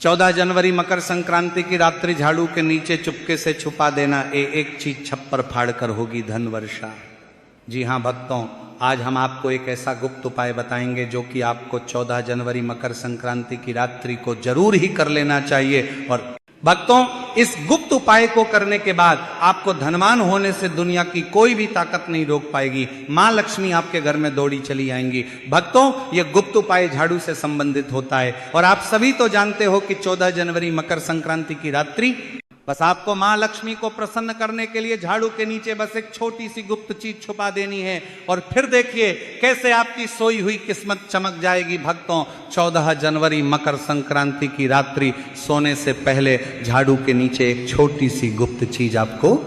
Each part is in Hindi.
14 जनवरी मकर संक्रांति की रात्रि झाड़ू के नीचे चुपके से छुपा देना, एक चीज छप्पर फाड़ कर होगी धन वर्षा। जी हाँ भक्तों, आज हम आपको एक ऐसा गुप्त उपाय बताएंगे जो कि आपको 14 जनवरी मकर संक्रांति की रात्रि को जरूर ही कर लेना चाहिए। और भक्तों, इस गुप्त उपाय को करने के बाद आपको धनवान होने से दुनिया की कोई भी ताकत नहीं रोक पाएगी। मां लक्ष्मी आपके घर में दौड़ी चली आएंगी। भक्तों, यह गुप्त उपाय झाड़ू से संबंधित होता है और आप सभी तो जानते हो कि 14 जनवरी मकर संक्रांति की रात्रि बस आपको मां लक्ष्मी को प्रसन्न करने के लिए झाड़ू के नीचे बस एक छोटी सी गुप्त चीज छुपा देनी है और फिर देखिए कैसे आपकी सोई हुई किस्मत चमक जाएगी। भक्तों, 14 जनवरी मकर संक्रांति की रात्रि सोने से पहले झाड़ू के नीचे एक छोटी सी गुप्त चीज आपको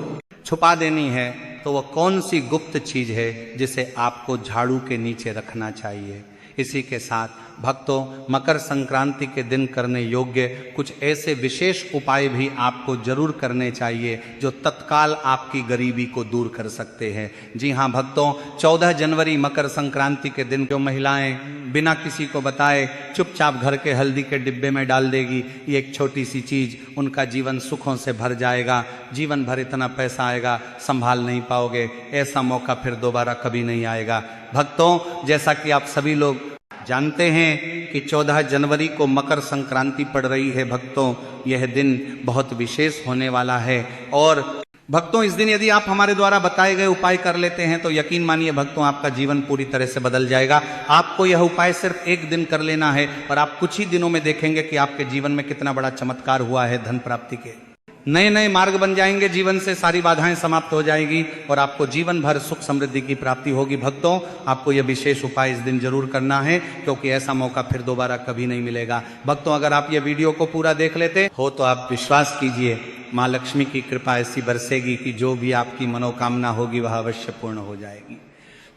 छुपा देनी है। तो वह कौन सी गुप्त चीज है जिसे आपको झाड़ू के नीचे रखना चाहिए? इसी के साथ भक्तों, मकर संक्रांति के दिन करने योग्य कुछ ऐसे विशेष उपाय भी आपको जरूर करने चाहिए जो तत्काल आपकी गरीबी को दूर कर सकते हैं। जी हाँ भक्तों, 14 जनवरी मकर संक्रांति के दिन जो महिलाएं बिना किसी को बताए चुपचाप घर के हल्दी के डिब्बे में डाल देगी, ये एक छोटी सी चीज, उनका जीवन सुखों से भर जाएगा। जीवन भर इतना पैसा आएगा संभाल नहीं पाओगे, ऐसा मौका फिर दोबारा कभी नहीं आएगा। भक्तों, जैसा कि आप सभी लोग जानते हैं कि 14 जनवरी को मकर संक्रांति पड़ रही है। भक्तों, यह दिन बहुत विशेष होने वाला है और भक्तों, इस दिन यदि आप हमारे द्वारा बताए गए उपाय कर लेते हैं तो यकीन मानिए भक्तों, आपका जीवन पूरी तरह से बदल जाएगा। आपको यह उपाय सिर्फ एक दिन कर लेना है और आप कुछ ही दिनों में देखेंगे कि आपके जीवन में कितना बड़ा चमत्कार हुआ है। धन प्राप्ति के नए नए मार्ग बन जाएंगे, जीवन से सारी बाधाएं समाप्त हो जाएगी और आपको जीवन भर सुख समृद्धि की प्राप्ति होगी। भक्तों, आपको यह विशेष उपाय इस दिन जरूर करना है क्योंकि ऐसा मौका फिर दोबारा कभी नहीं मिलेगा। भक्तों, अगर आप ये वीडियो को पूरा देख लेते हो तो आप विश्वास कीजिए माँ लक्ष्मी की कृपा ऐसी बरसेगी कि जो भी आपकी मनोकामना होगी वह अवश्य पूर्ण हो जाएगी।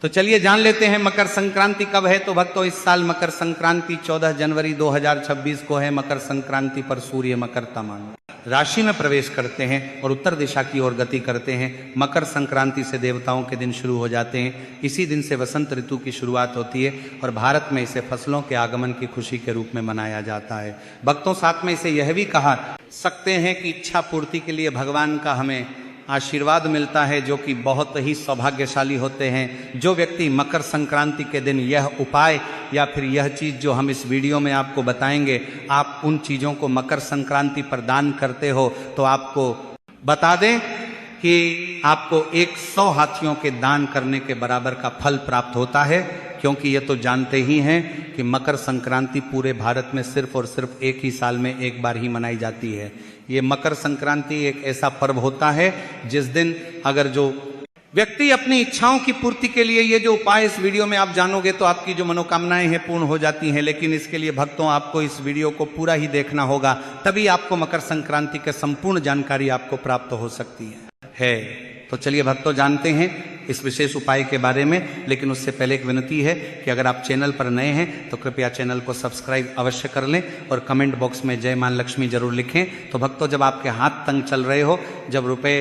तो चलिए जान लेते हैं मकर संक्रांति कब है। तो भक्तों, इस साल मकर संक्रांति 14 जनवरी 2026 को है। मकर संक्रांति पर सूर्य मकर तमान राशि में प्रवेश करते हैं और उत्तर दिशा की ओर गति करते हैं। मकर संक्रांति से देवताओं के दिन शुरू हो जाते हैं। इसी दिन से वसंत ऋतु की शुरुआत होती है और भारत में इसे फसलों के आगमन की खुशी के रूप में मनाया जाता है। भक्तों, साथ में इसे यह भी कहा सकते हैं कि इच्छा पूर्ति के लिए भगवान का हमें आशीर्वाद मिलता है जो कि बहुत ही सौभाग्यशाली होते हैं। जो व्यक्ति मकर संक्रांति के दिन यह उपाय या फिर यह चीज़ जो हम इस वीडियो में आपको बताएंगे, आप उन चीज़ों को मकर संक्रांति पर दान करते हो तो आपको बता दें कि आपको 100 हाथियों के दान करने के बराबर का फल प्राप्त होता है। क्योंकि ये तो जानते ही हैं कि मकर संक्रांति पूरे भारत में सिर्फ और सिर्फ एक ही साल में एक बार ही मनाई जाती है। ये मकर संक्रांति एक ऐसा पर्व होता है जिस दिन अगर जो व्यक्ति अपनी इच्छाओं की पूर्ति के लिए ये जो उपाय इस वीडियो में आप जानोगे तो आपकी जो मनोकामनाएं हैं पूर्ण हो जाती हैं। लेकिन इसके लिए भक्तों, आपको इस वीडियो को पूरा ही देखना होगा, तभी आपको मकर संक्रांति की संपूर्ण जानकारी आपको प्राप्त हो सकती है। तो चलिए भक्तों, जानते हैं इस विशेष उपाय के बारे में। लेकिन उससे पहले एक विनती है कि अगर आप चैनल पर नए हैं तो कृपया चैनल को सब्सक्राइब अवश्य कर लें और कमेंट बॉक्स में जय मां लक्ष्मी जरूर लिखें। तो भक्तों, जब आपके हाथ तंग चल रहे हो, जब रुपए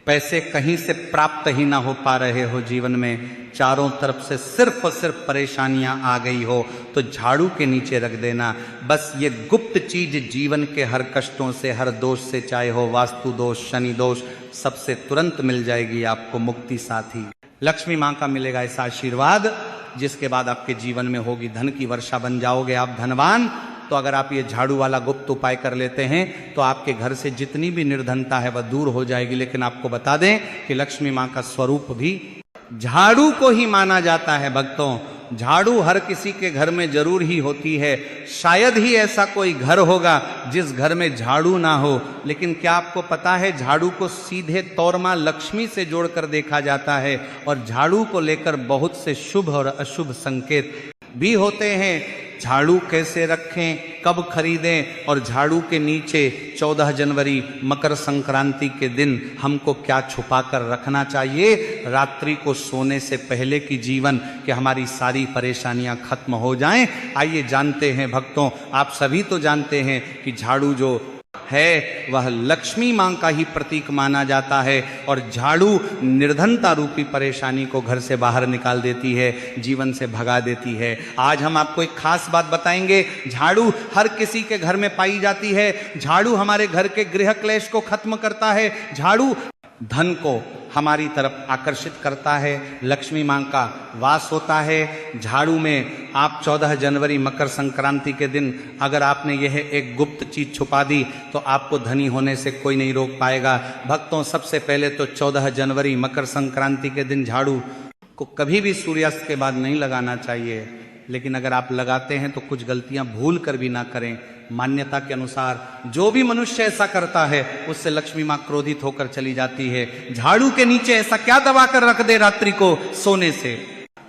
पैसे कहीं से प्राप्त ही ना हो पा रहे हो, जीवन में चारों तरफ से सिर्फ और सिर्फ परेशानियां आ गई हो, तो झाड़ू के नीचे रख देना। बस ये गुप्त चीज जीवन के हर कष्टों से, हर दोष से, चाहे हो वास्तु दोष, शनि दोष, सबसे तुरंत मिल जाएगी आपको मुक्ति। साथ ही लक्ष्मी माँ का मिलेगा ऐसा आशीर्वाद जिसके बाद आपके जीवन में होगी धन की वर्षा, बन जाओगे आप धनवान। तो अगर आप ये झाड़ू वाला गुप्त उपाय कर लेते हैं तो आपके घर से जितनी भी निर्धनता है वह दूर हो जाएगी। लेकिन आपको बता दें कि लक्ष्मी माँ का स्वरूप भी झाड़ू को ही माना जाता है। भक्तों, झाड़ू हर किसी के घर में जरूर ही होती है। शायद ही ऐसा कोई घर होगा जिस घर में झाड़ू ना हो। लेकिन क्या आपको पता है, झाड़ू को सीधे तौर मां लक्ष्मी से जोड़कर देखा जाता है और झाड़ू को लेकर बहुत से शुभ और अशुभ संकेत भी होते हैं। झाड़ू कैसे रखें, कब खरीदें और झाड़ू के नीचे 14 जनवरी मकर संक्रांति के दिन हमको क्या छुपा कर रखना चाहिए रात्रि को सोने से पहले की जीवन कि हमारी सारी परेशानियां खत्म हो जाएं। आइए जानते हैं भक्तों, आप सभी तो जानते हैं कि झाड़ू जो है वह लक्ष्मी मां का ही प्रतीक माना जाता है और झाड़ू निर्धनता रूपी परेशानी को घर से बाहर निकाल देती है, जीवन से भगा देती है। आज हम आपको एक खास बात बताएंगे। झाड़ू हर किसी के घर में पाई जाती है। झाड़ू हमारे घर के गृह क्लेश को खत्म करता है। झाड़ू धन को हमारी तरफ आकर्षित करता है। लक्ष्मी मां का वास होता है झाड़ू में। आप 14 जनवरी मकर संक्रांति के दिन अगर आपने यह एक गुप्त चीज छुपा दी तो आपको धनी होने से कोई नहीं रोक पाएगा। भक्तों, सबसे पहले तो 14 जनवरी मकर संक्रांति के दिन झाड़ू को कभी भी सूर्यास्त के बाद नहीं लगाना चाहिए, लेकिन अगर आप लगाते हैं तो कुछ गलतियां भूल कर भी ना करें। मान्यता के अनुसार जो भी मनुष्य ऐसा करता है उससे लक्ष्मी मां क्रोधित होकर चली जाती है। झाड़ू के नीचे ऐसा क्या दबा कर रख दे रात्रि को सोने से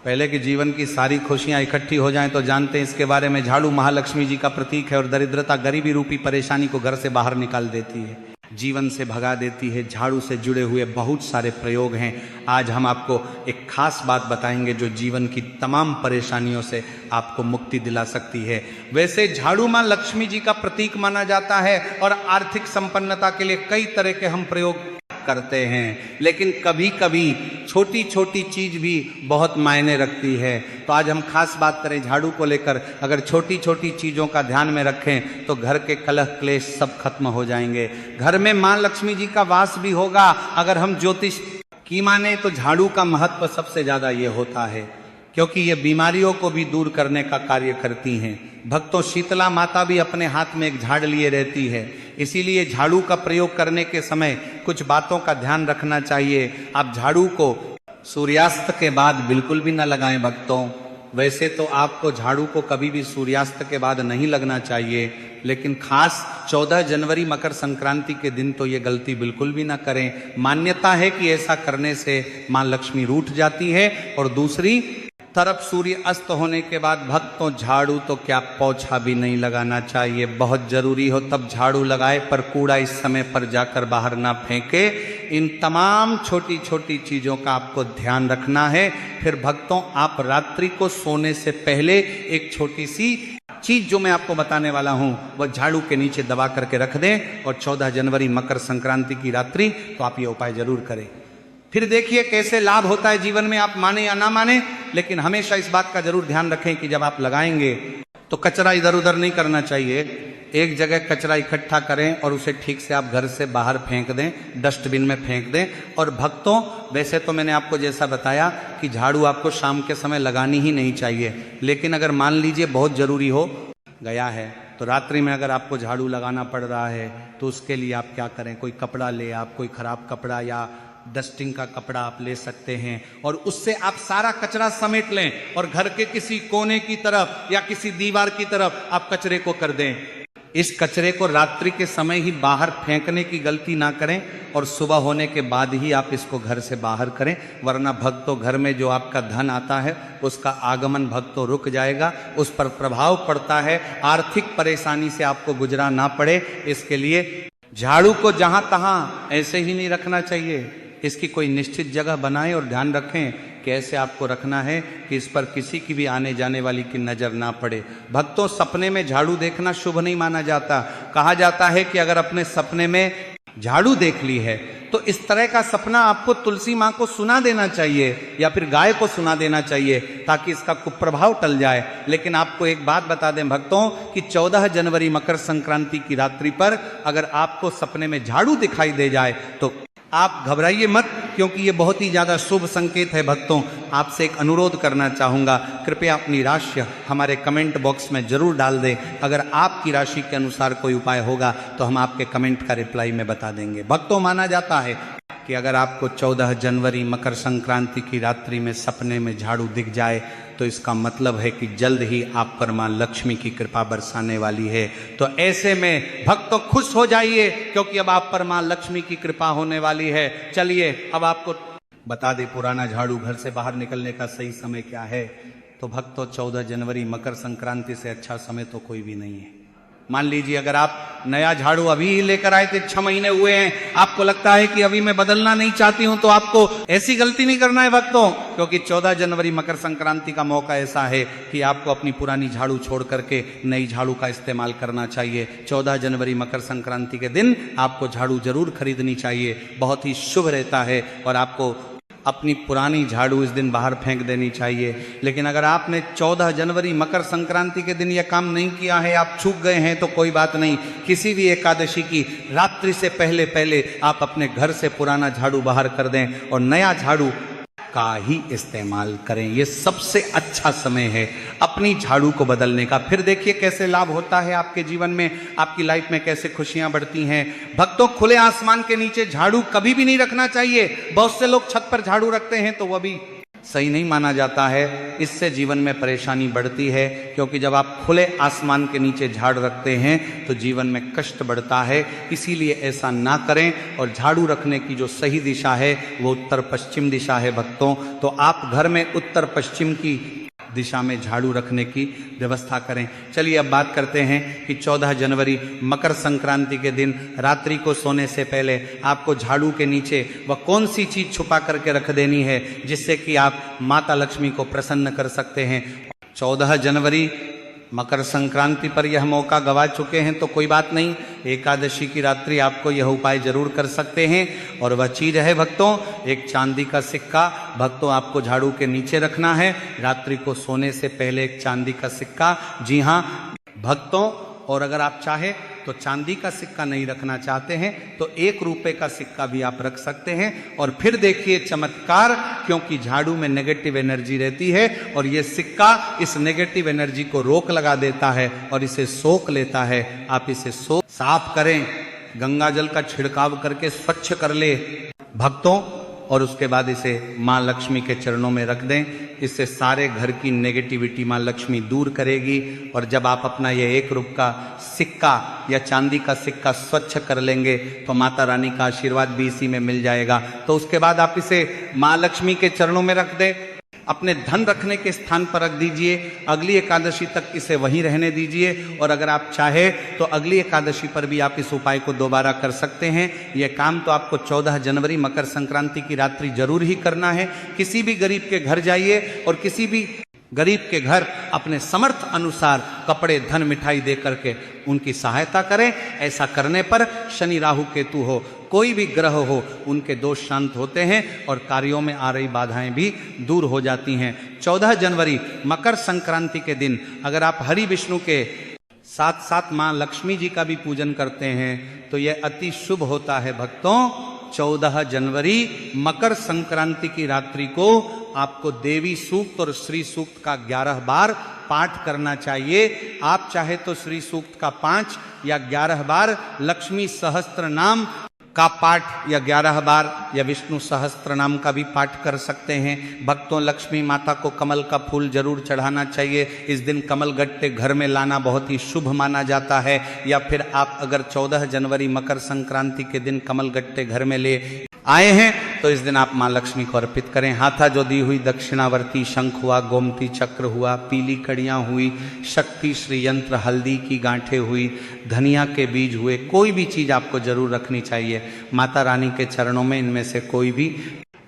पहले कि जीवन की सारी खुशियां इकट्ठी हो जाएं, तो जानते हैं इसके बारे में। झाड़ू महालक्ष्मी जी का प्रतीक है और दरिद्रता गरीबी रूपी परेशानी को घर से बाहर निकाल देती है, जीवन से भगा देती है। झाड़ू से जुड़े हुए बहुत सारे प्रयोग हैं। आज हम आपको एक खास बात बताएंगे जो जीवन की तमाम परेशानियों से आपको मुक्ति दिला सकती है। वैसे झाड़ू मां लक्ष्मी जी का प्रतीक माना जाता है और आर्थिक संपन्नता के लिए कई तरह के हम प्रयोग करते हैं, लेकिन कभी कभी छोटी छोटी चीज भी बहुत मायने रखती है। तो आज हम खास बात करें झाड़ू को लेकर। अगर छोटी छोटी चीजों का ध्यान में रखें तो घर के कलह क्लेश सब खत्म हो जाएंगे। घर में मां लक्ष्मी जी का वास भी होगा। अगर हम ज्योतिष की माने तो झाड़ू का महत्व सबसे ज्यादा ये होता है क्योंकि ये बीमारियों को भी दूर करने का कार्य करती हैं। भक्तों, शीतला माता भी अपने हाथ में एक झाड़ लिए रहती है, इसीलिए झाड़ू का प्रयोग करने के समय कुछ बातों का ध्यान रखना चाहिए। आप झाड़ू को सूर्यास्त के बाद बिल्कुल भी न लगाएं भक्तों। वैसे तो आपको झाड़ू को कभी भी सूर्यास्त के बाद नहीं लगना चाहिए, लेकिन खास 14 जनवरी मकर संक्रांति के दिन तो ये गलती बिल्कुल भी ना करें। मान्यता है कि ऐसा करने से मां लक्ष्मी रूठ जाती है। और दूसरी तरफ सूर्य अस्त होने के बाद भक्तों झाड़ू तो क्या पोछा भी नहीं लगाना चाहिए। बहुत जरूरी हो तब झाड़ू लगाए, पर कूड़ा इस समय पर जाकर बाहर ना फेंके। इन तमाम छोटी छोटी चीजों का आपको ध्यान रखना है। फिर भक्तों, आप रात्रि को सोने से पहले एक छोटी सी चीज जो मैं आपको बताने वाला हूं वह झाड़ू के नीचे दबा करके रख दें और 14 जनवरी मकर संक्रांति की रात्रि तो आप ये उपाय जरूर करें। फिर देखिए कैसे लाभ होता है जीवन में। आप माने या ना माने, लेकिन हमेशा इस बात का जरूर ध्यान रखें कि जब आप लगाएंगे तो कचरा इधर उधर नहीं करना चाहिए। एक जगह कचरा इकट्ठा करें और उसे ठीक से आप घर से बाहर फेंक दें, डस्टबिन में फेंक दें। और भक्तों, वैसे तो मैंने आपको जैसा बताया कि झाड़ू आपको शाम के समय लगानी ही नहीं चाहिए, लेकिन अगर मान लीजिए बहुत जरूरी हो गया है तो रात्रि में अगर आपको झाड़ू लगाना पड़ रहा है तो उसके लिए आप क्या करें, कोई कपड़ा ले, आप कोई खराब कपड़ा या डस्टिंग का कपड़ा आप ले सकते हैं और उससे आप सारा कचरा समेट लें और घर के किसी कोने की तरफ या किसी दीवार की तरफ आप कचरे को कर दें। इस कचरे को रात्रि के समय ही बाहर फेंकने की गलती ना करें और सुबह होने के बाद ही आप इसको घर से बाहर करें, वरना भक्तों घर में जो आपका धन आता है उसका आगमन भक्तों रुक जाएगा, उस पर प्रभाव पड़ता है, आर्थिक परेशानी से आपको गुजरा ना पड़े। इसके लिए झाड़ू को जहां तहां ऐसे ही नहीं रखना चाहिए। इसकी कोई निश्चित जगह बनाएं और ध्यान रखें कि ऐसे आपको रखना है कि इस पर किसी की भी आने जाने वाली की नजर ना पड़े। भक्तों, सपने में झाड़ू देखना शुभ नहीं माना जाता। कहा जाता है कि अगर अपने सपने में झाड़ू देख ली है तो इस तरह का सपना आपको तुलसी मां को सुना देना चाहिए या फिर गाय को सुना देना चाहिए ताकि इसका कुप्रभाव टल जाए। लेकिन आपको एक बात बता दें भक्तों कि 14 जनवरी मकर संक्रांति की रात्रि पर अगर आपको सपने में झाड़ू दिखाई दे जाए तो आप घबराइए मत, क्योंकि ये बहुत ही ज़्यादा शुभ संकेत है। भक्तों, आपसे एक अनुरोध करना चाहूँगा, कृपया अपनी राशि हमारे कमेंट बॉक्स में जरूर डाल दें। अगर आपकी राशि के अनुसार कोई उपाय होगा तो हम आपके कमेंट का रिप्लाई में बता देंगे। भक्तों, माना जाता है कि अगर आपको 14 जनवरी मकर संक्रांति की रात्रि में सपने में झाड़ू दिख जाए तो इसका मतलब है कि जल्द ही आप पर मां लक्ष्मी की कृपा बरसाने वाली है। तो ऐसे में भक्तों खुश हो जाइए, क्योंकि अब आप पर मां लक्ष्मी की कृपा होने वाली है। चलिए अब आपको बता दे पुराना झाड़ू घर से बाहर निकलने का सही समय क्या है। तो भक्तों, 14 जनवरी मकर संक्रांति से अच्छा समय तो कोई भी नहीं है। मान लीजिए अगर आप नया झाड़ू अभी लेकर आए थे, 6 महीने हुए हैं, आपको लगता है कि अभी मैं बदलना नहीं चाहती हूं, तो आपको ऐसी गलती नहीं करना है भक्तों, क्योंकि 14 जनवरी मकर संक्रांति का मौका ऐसा है कि आपको अपनी पुरानी झाड़ू छोड़ करके नई झाड़ू का इस्तेमाल करना चाहिए। 14 जनवरी मकर संक्रांति के दिन आपको झाड़ू जरूर खरीदनी चाहिए, बहुत ही शुभ रहता है, और आपको अपनी पुरानी झाड़ू इस दिन बाहर फेंक देनी चाहिए। लेकिन अगर आपने 14 जनवरी मकर संक्रांति के दिन यह काम नहीं किया है, आप चूक गए हैं, तो कोई बात नहीं, किसी भी एकादशी की रात्रि से पहले पहले आप अपने घर से पुराना झाड़ू बाहर कर दें और नया झाड़ू का ही इस्तेमाल करें। ये सबसे अच्छा समय है अपनी झाड़ू को बदलने का। फिर देखिए कैसे लाभ होता है आपके जीवन में, आपकी लाइफ में कैसे खुशियां बढ़ती हैं। भक्तों, खुले आसमान के नीचे झाड़ू कभी भी नहीं रखना चाहिए। बहुत से लोग छत पर झाड़ू रखते हैं, तो वह भी सही नहीं माना जाता है। इससे जीवन में परेशानी बढ़ती है, क्योंकि जब आप खुले आसमान के नीचे झाड़ रखते हैं तो जीवन में कष्ट बढ़ता है। इसीलिए ऐसा ना करें। और झाड़ू रखने की जो सही दिशा है वो उत्तर पश्चिम दिशा है भक्तों। तो आप घर में उत्तर पश्चिम की दिशा में झाड़ू रखने की व्यवस्था करें। चलिए अब बात करते हैं कि 14 जनवरी मकर संक्रांति के दिन रात्रि को सोने से पहले आपको झाड़ू के नीचे वह कौन सी चीज छुपा करके रख देनी है जिससे कि आप माता लक्ष्मी को प्रसन्न कर सकते हैं। 14 जनवरी मकर संक्रांति पर यह मौका गवा चुके हैं तो कोई बात नहीं, एकादशी की रात्रि आपको यह उपाय जरूर कर सकते हैं। और वह चीज है भक्तों, एक चांदी का सिक्का भक्तों आपको झाड़ू के नीचे रखना है रात्रि को सोने से पहले। एक चांदी का सिक्का, जी हाँ भक्तों। और अगर आप चाहे तो चांदी का सिक्का नहीं रखना चाहते हैं तो 1 रुपए का सिक्का भी आप रख सकते हैं। और फिर देखिए चमत्कार, क्योंकि झाड़ू में नेगेटिव एनर्जी रहती है और ये सिक्का इस नेगेटिव एनर्जी को रोक लगा देता है और इसे सोख लेता है। आप इसे साफ करें, गंगा जल का छिड़काव करके स्वच्छ कर ले भक्तों, और उसके बाद इसे माँ लक्ष्मी के चरणों में रख दें। इससे सारे घर की नेगेटिविटी माँ लक्ष्मी दूर करेगी। और जब आप अपना ये 1 रुपये का सिक्का या चांदी का सिक्का स्वच्छ कर लेंगे तो माता रानी का आशीर्वाद भी इसी में मिल जाएगा। तो उसके बाद आप इसे माँ लक्ष्मी के चरणों में रख दें, अपने धन रखने के स्थान पर रख दीजिए। अगली एकादशी तक इसे वहीं रहने दीजिए। और अगर आप चाहे तो अगली एकादशी पर भी आप इस उपाय को दोबारा कर सकते हैं। यह काम तो आपको 14 जनवरी मकर संक्रांति की रात्रि जरूर ही करना है। किसी भी गरीब के घर जाइए और किसी भी गरीब के घर अपने समर्थ अनुसार कपड़े, धन, मिठाई दे करके उनकी सहायता करें। ऐसा करने पर शनि, राहु, केतु हो, कोई भी ग्रह हो, उनके दोष शांत होते हैं और कार्यों में आ रही बाधाएं भी दूर हो जाती हैं। 14 जनवरी मकर संक्रांति के दिन अगर आप हरि विष्णु के साथ साथ माँ लक्ष्मी जी का भी पूजन करते हैं तो यह अति शुभ होता है भक्तों। 14 जनवरी मकर संक्रांति की रात्रि को आपको देवी सूक्त और श्री सूक्त का 11 बार पाठ करना चाहिए। आप चाहे तो श्री सूक्त का 5 या 11 बार, लक्ष्मी सहस्त्र नाम का पाठ या 11 बार या विष्णु सहस्त्र नाम का भी पाठ कर सकते हैं। भक्तों, लक्ष्मी माता को कमल का फूल जरूर चढ़ाना चाहिए। इस दिन कमल गट्टे घर में लाना बहुत ही शुभ माना जाता है। या फिर आप अगर 14 जनवरी मकर संक्रांति के दिन कमल गट्टे घर में ले आए हैं तो इस दिन आप माँ लक्ष्मी को अर्पित करें। हाथा जो दी हुई दक्षिणावर्ती, शंख हुआ, गोमती चक्र हुआ, पीली कड़ियाँ हुई, शक्ति श्री यंत्र, हल्दी की गांठें हुई, धनिया के बीज हुए, कोई भी चीज़ आपको जरूर रखनी चाहिए माता रानी के चरणों में। इनमें से कोई भी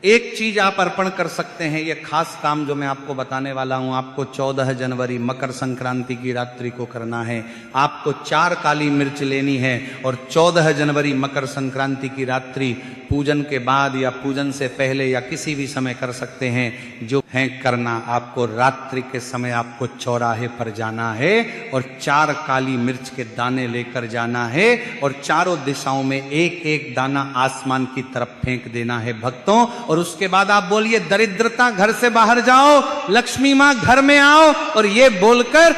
एक चीज आप अर्पण कर सकते हैं। यह खास काम जो मैं आपको बताने वाला हूं, आपको 14 जनवरी मकर संक्रांति की रात्रि को करना है। आपको 4 काली मिर्च लेनी है और 14 जनवरी मकर संक्रांति की रात्रि पूजन के बाद या पूजन से पहले या किसी भी समय कर सकते हैं। जो है करना, आपको रात्रि के समय आपको चौराहे पर जाना है और 4 काली मिर्च के दाने लेकर जाना है और चारों दिशाओं में एक एक दाना आसमान की तरफ फेंक देना है भक्तों। और उसके बाद आप बोलिए, दरिद्रता घर से बाहर जाओ, लक्ष्मी माँ घर में आओ। और ये बोलकर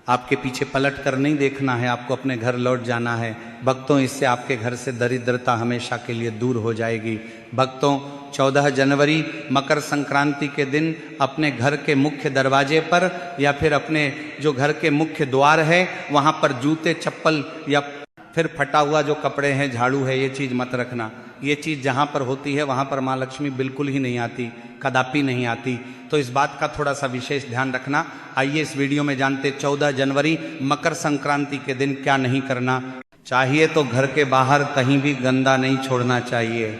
आपके पीछे पलट कर नहीं देखना है, आपको अपने घर लौट जाना है भक्तों। इससे आपके घर से दरिद्रता हमेशा के लिए दूर हो जाएगी भक्तों। 14 जनवरी मकर संक्रांति के दिन अपने घर के मुख्य दरवाजे पर या फिर अपने जो घर के मुख्य द्वार है वहाँ पर जूते, चप्पल या फिर फटा हुआ जो कपड़े हैं, झाड़ू है, ये चीज़ मत रखना। ये चीज़ जहाँ पर होती है वहाँ पर माँ लक्ष्मी बिल्कुल ही नहीं आती, कदापि नहीं आती। तो इस बात का थोड़ा सा विशेष ध्यान रखना। आइए इस वीडियो में जानते 14 जनवरी मकर संक्रांति के दिन क्या नहीं करना चाहिए। तो घर के बाहर कहीं भी गंदा नहीं छोड़ना चाहिए।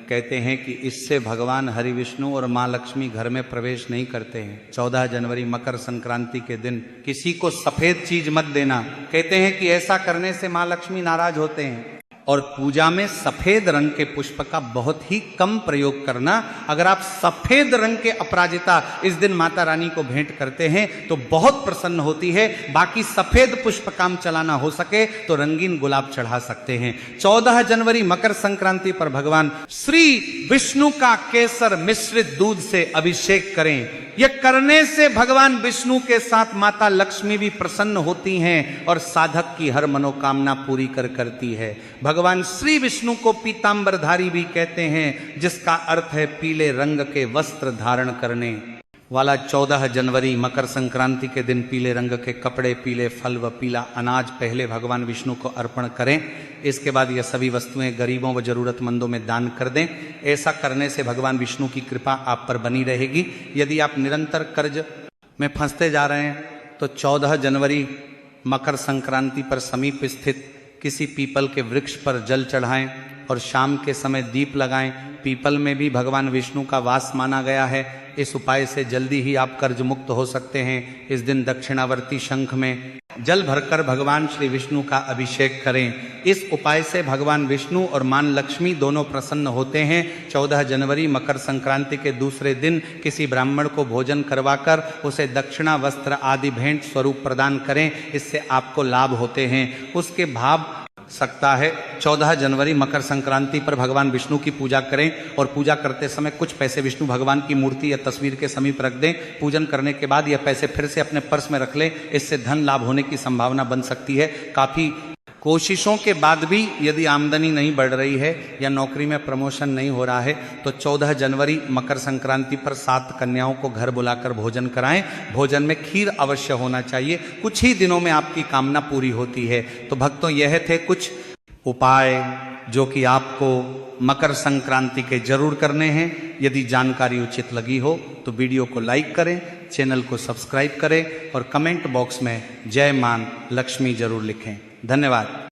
कहते हैं कि इससे भगवान हरि विष्णु और माँ लक्ष्मी घर में प्रवेश नहीं करते हैं। 14 जनवरी मकर संक्रांति के दिन किसी को सफेद चीज मत देना। कहते हैं कि ऐसा करने से माँ लक्ष्मी नाराज होते हैं। और पूजा में सफेद रंग के पुष्प का बहुत ही कम प्रयोग करना। अगर आप सफेद रंग के अपराजिता इस दिन माता रानी को भेंट करते हैं तो बहुत प्रसन्न होती है। बाकी सफेद पुष्प काम चलाना हो सके तो रंगीन गुलाब चढ़ा सकते हैं। 14 जनवरी मकर संक्रांति पर भगवान श्री विष्णु का केसर मिश्रित दूध से अभिषेक करें। यह करने से भगवान विष्णु के साथ माता लक्ष्मी भी प्रसन्न होती हैं और साधक की हर मनोकामना पूरी करती है। भगवान श्री विष्णु को पीतांबरधारी भी कहते हैं, जिसका अर्थ है पीले रंग के वस्त्र धारण करने वाला। 14 जनवरी मकर संक्रांति के दिन पीले रंग के कपड़े, पीले फल व पीला अनाज पहले भगवान विष्णु को अर्पण करें। इसके बाद यह सभी वस्तुएं गरीबों व जरूरतमंदों में दान कर दें। ऐसा करने से भगवान विष्णु की कृपा आप पर बनी रहेगी। यदि आप निरंतर कर्ज में फंसते जा रहे हैं तो 14 जनवरी मकर संक्रांति पर समीप स्थित किसी पीपल के वृक्ष पर जल चढ़ाएं और शाम के समय दीप लगाएं। पीपल में भी भगवान विष्णु का वास माना गया है। इस उपाय से जल्दी ही आप कर्ज मुक्त हो सकते हैं। इस दिन दक्षिणावर्ती शंख में जल भरकर भगवान श्री विष्णु का अभिषेक करें। इस उपाय से भगवान विष्णु और मां लक्ष्मी दोनों प्रसन्न होते हैं। 14 जनवरी मकर संक्रांति के दूसरे दिन किसी ब्राह्मण को भोजन करवाकर उसे दक्षिणा, वस्त्र आदि भेंट स्वरूप प्रदान करें। इससे आपको लाभ होते हैं। उसके भाव सकता है 14 जनवरी मकर संक्रांति पर भगवान विष्णु की पूजा करें और पूजा करते समय कुछ पैसे विष्णु भगवान की मूर्ति या तस्वीर के समीप रख दें। पूजन करने के बाद यह पैसे फिर से अपने पर्स में रख लें। इससे धन लाभ होने की संभावना बन सकती है। काफ़ी कोशिशों के बाद भी यदि आमदनी नहीं बढ़ रही है या नौकरी में प्रमोशन नहीं हो रहा है तो 14 जनवरी मकर संक्रांति पर 7 कन्याओं को घर बुलाकर भोजन कराएं। भोजन में खीर अवश्य होना चाहिए। कुछ ही दिनों में आपकी कामना पूरी होती है। तो भक्तों, यह थे कुछ उपाय जो कि आपको मकर संक्रांति के जरूर करने हैं। यदि जानकारी उचित लगी हो तो वीडियो को लाइक करें, चैनल को सब्सक्राइब करें और कमेंट बॉक्स में जय मां लक्ष्मी जरूर लिखें। धन्यवाद।